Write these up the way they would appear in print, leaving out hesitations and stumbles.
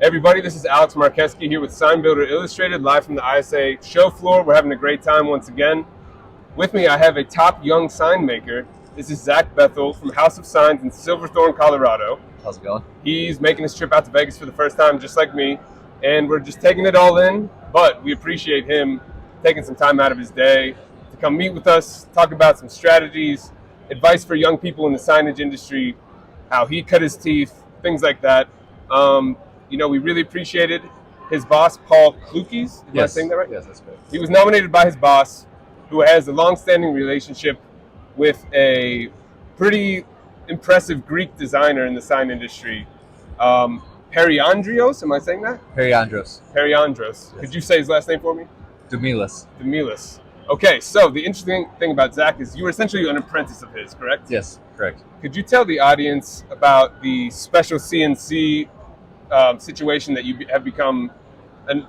Everybody, this is Alex Marqueski here with Sign Builder Illustrated, live from the ISA show floor. We're having a great time once again. With me, I have a top young sign maker. This is Zac Bethel from House of Signs in Silverthorne, Colorado. How's it going? He's making his trip out to Vegas for the first time, just like me, and we're just taking it all in, but we appreciate him taking some time out of his day to come meet with us, talk about some strategies, advice for young people in the signage industry, how he cut his teeth, things like that. We really appreciated his boss, Paul Klukies. Am I saying that right? Yes, that's good. He was nominated by his boss, who has a long-standing relationship with a pretty impressive Greek designer in the sign industry. Periandros, am I saying that? Periandros. Periandros. Yes. Could you say his last name for me? Damoulis. Okay, so the interesting thing about Zac is you were essentially an apprentice of his, correct? Yes, correct. Could you tell the audience about the special CNC situation that you have become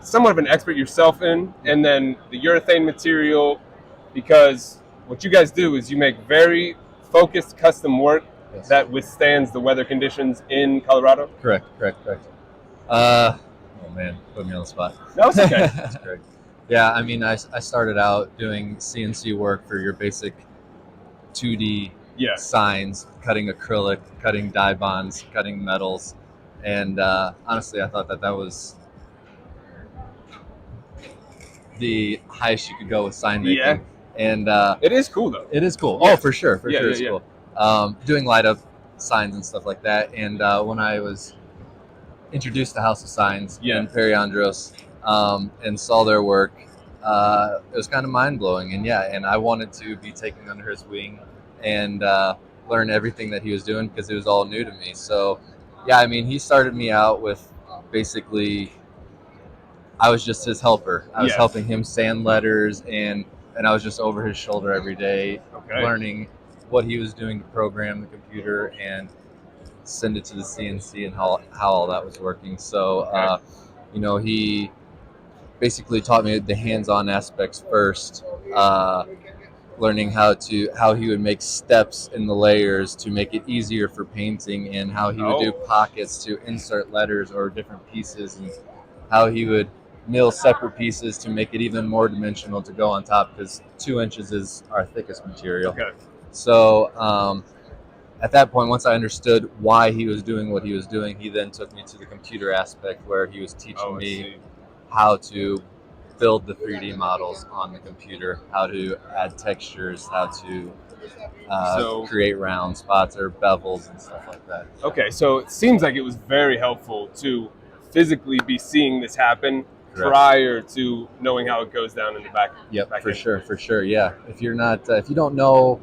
somewhat of an expert yourself in, and then the urethane material, because what you guys do is you make very focused custom work that withstands the weather conditions in Colorado? Correct. Oh man, put me on the spot. No, it's okay. That's correct. Yeah, I mean, I started out doing CNC work for your basic 2D signs, cutting acrylic, cutting die bonds, cutting metals. And honestly, I thought that was the highest you could go with sign making. Yeah. And it is cool, though. It is cool. Yes. Oh, for sure. It's cool. Doing light up signs and stuff like that. And when I was introduced to House of Signs in Periandros and saw their work, it was kind of mind blowing. And I wanted to be taken under his wing and learn everything that he was doing because it was all new to me. So, yeah, I mean, he started me out with basically, I was just his helper. I was helping him sand letters, and I was just over his shoulder every day, learning what he was doing to program the computer and send it to the CNC and how all that was working. So, he basically taught me the hands-on aspects first, learning how he would make steps in the layers to make it easier for painting, and how he would do pockets to insert letters or different pieces, and how he would mill separate pieces to make it even more dimensional to go on top, because 2 inches is our thickest material. So at that point, once I understood why he was doing what he was doing, he then took me to the computer aspect, where he was teaching me how to build the 3D models on the computer, how to add textures, how to create round spots or bevels and stuff like that. Okay, so it seems like it was very helpful to physically be seeing this happen prior to knowing how it goes down in the back. Yep, for sure. Yeah, if you're not, if you don't know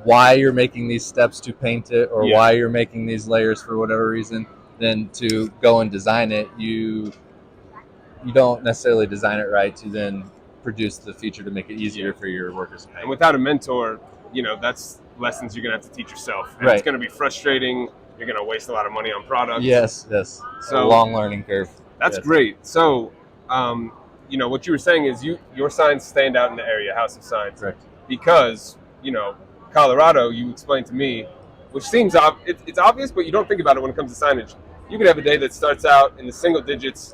why you're making these steps to paint it, or why you're making these layers for whatever reason, then to go and design it, you don't necessarily design it right to then produce the feature to make it easier for your workers to paint. And without a mentor, that's lessons you're going to have to teach yourself. And it's going to be frustrating. You're going to waste a lot of money on products. Yes. So a long learning curve. That's great. So, what you were saying is your signs stand out in the area, House of Signs. Correct. Because, Colorado, you explained to me, which seems it's obvious, but you don't think about it when it comes to signage. You could have a day that starts out in the single digits,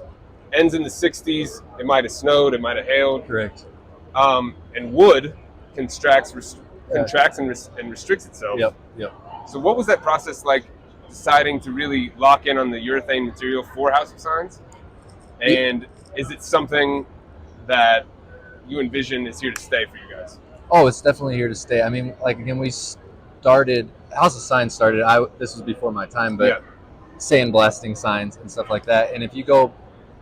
ends in the 60s. It might have snowed, it might have hailed. Correct. And wood contracts and restricts itself. Yep. So what was that process like, deciding to really lock in on the urethane material for House of Signs? And is it something that you envision is here to stay for you guys? Oh, it's definitely here to stay. I mean, we started, House of Signs started, this was before my time, but sandblasting signs and stuff like that. And if you go,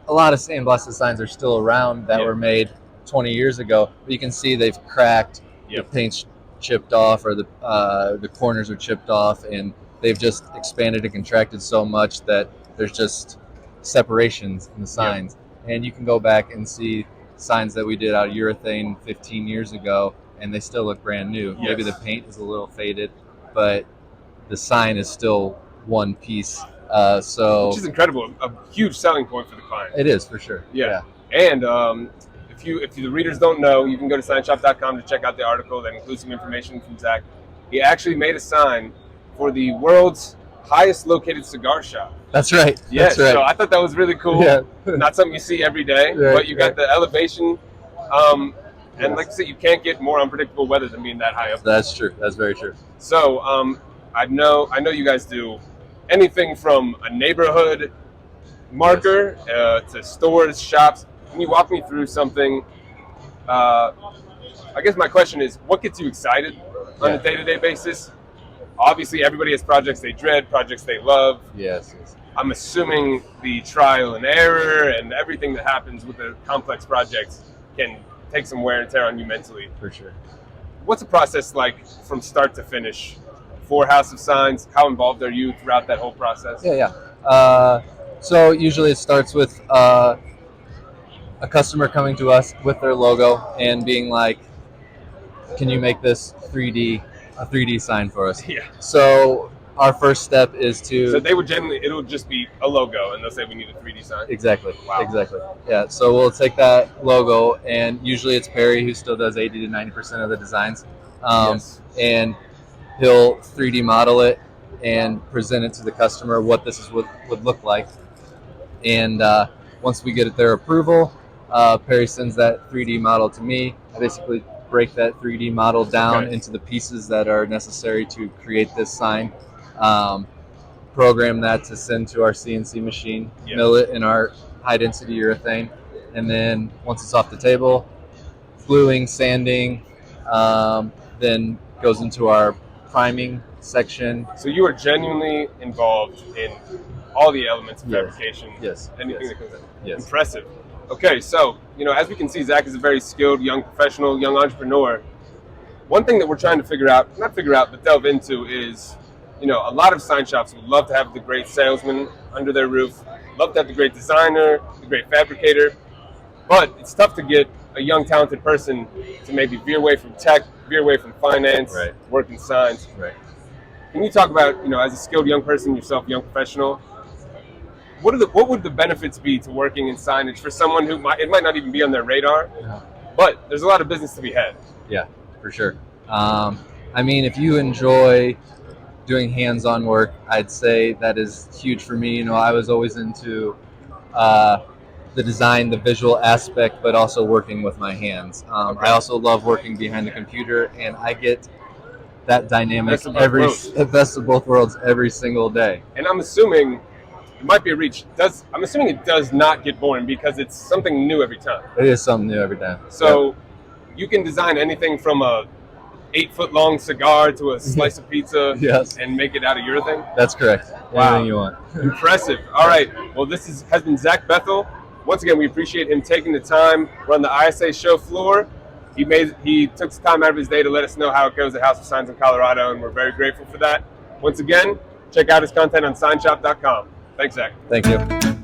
a lot of sandblasted signs are still around that were made 20 years ago, but you can see they've cracked, the paint's chipped off, or the corners are chipped off, and they've just expanded and contracted so much that there's just separations in the signs. And you can go back and see signs that we did out of urethane 15 years ago, and they still look brand new. Maybe the paint is a little faded, but the sign is still one piece. Which is incredible, a huge selling point for the client. It is, for sure. Yeah. And if the readers don't know, you can go to signshop.com to check out the article that includes some information from Zac. He actually made a sign for the world's highest located cigar shop. That's right. Yeah, That's right. so I thought that was really cool. Yeah. Not something you see every day, Right, but you got the elevation. And Yes. like I said, you can't get more unpredictable weather than being that high up. That's true. That's very true. So I know you guys do anything from a neighborhood marker to stores, shops. Can you walk me through something? I guess my question is, what gets you excited on a day-to-day basis? Obviously, everybody has projects they dread, projects they love. Yes. I'm assuming the trial and error and everything that happens with a complex project can take some wear and tear on you mentally. For sure. What's the process like from start to finish for House of Signs? How involved are you throughout that whole process? Yeah. So usually it starts with a customer coming to us with their logo and being like, "Can you make this a 3D sign for us?" Yeah. So our first step is to. So they would it'll just be a logo, and they'll say we need a 3D sign. Exactly. Wow. Exactly. Yeah. So we'll take that logo, and usually it's Perry who still does 80 to 90% of the designs, Yes. and he'll 3D model it and present it to the customer what this is would look like. And once we get their approval, Perry sends that 3D model to me. I basically break that 3D model down into the pieces that are necessary to create this sign. Program that to send to our CNC machine, mill it in our high density urethane, and then once it's off the table, gluing, sanding, then goes into our priming section. So you are genuinely involved in all the elements of fabrication. Yes. Anything that comes in. Yes. Impressive. Okay, so as we can see, Zac is a very skilled young professional, young entrepreneur. One thing that we're trying to but delve into is, a lot of sign shops would love to have the great salesman under their roof, love to have the great designer, the great fabricator, but it's tough to get a young, talented person to maybe veer away from tech, veer away from finance, work in signs. Right. Can you talk about, as a skilled young person yourself, young professional, what would the benefits be to working in signage for someone who it might not even be on their radar, but there's a lot of business to be had? Yeah, for sure. I mean, if you enjoy doing hands-on work, I'd say that is huge for me. I was always into the design, the visual aspect, but also working with my hands. I also love working behind the computer, and I get that dynamic best of both worlds every single day. And I'm assuming it might be a reach. I'm assuming it does not get boring because it's something new every time. It is something new every time. So you can design anything from a 8-foot-long cigar to a slice of pizza and make it out of urethane? That's correct. Wow. Anything you want. Impressive. All right. Well, this has been Zac Bethel. Once again, we appreciate him taking the time. We're on the ISA show floor. He took some time out of his day to let us know how it goes at House of Signs in Colorado, and we're very grateful for that. Once again, check out his content on signshop.com. Thanks, Zac. Thank you.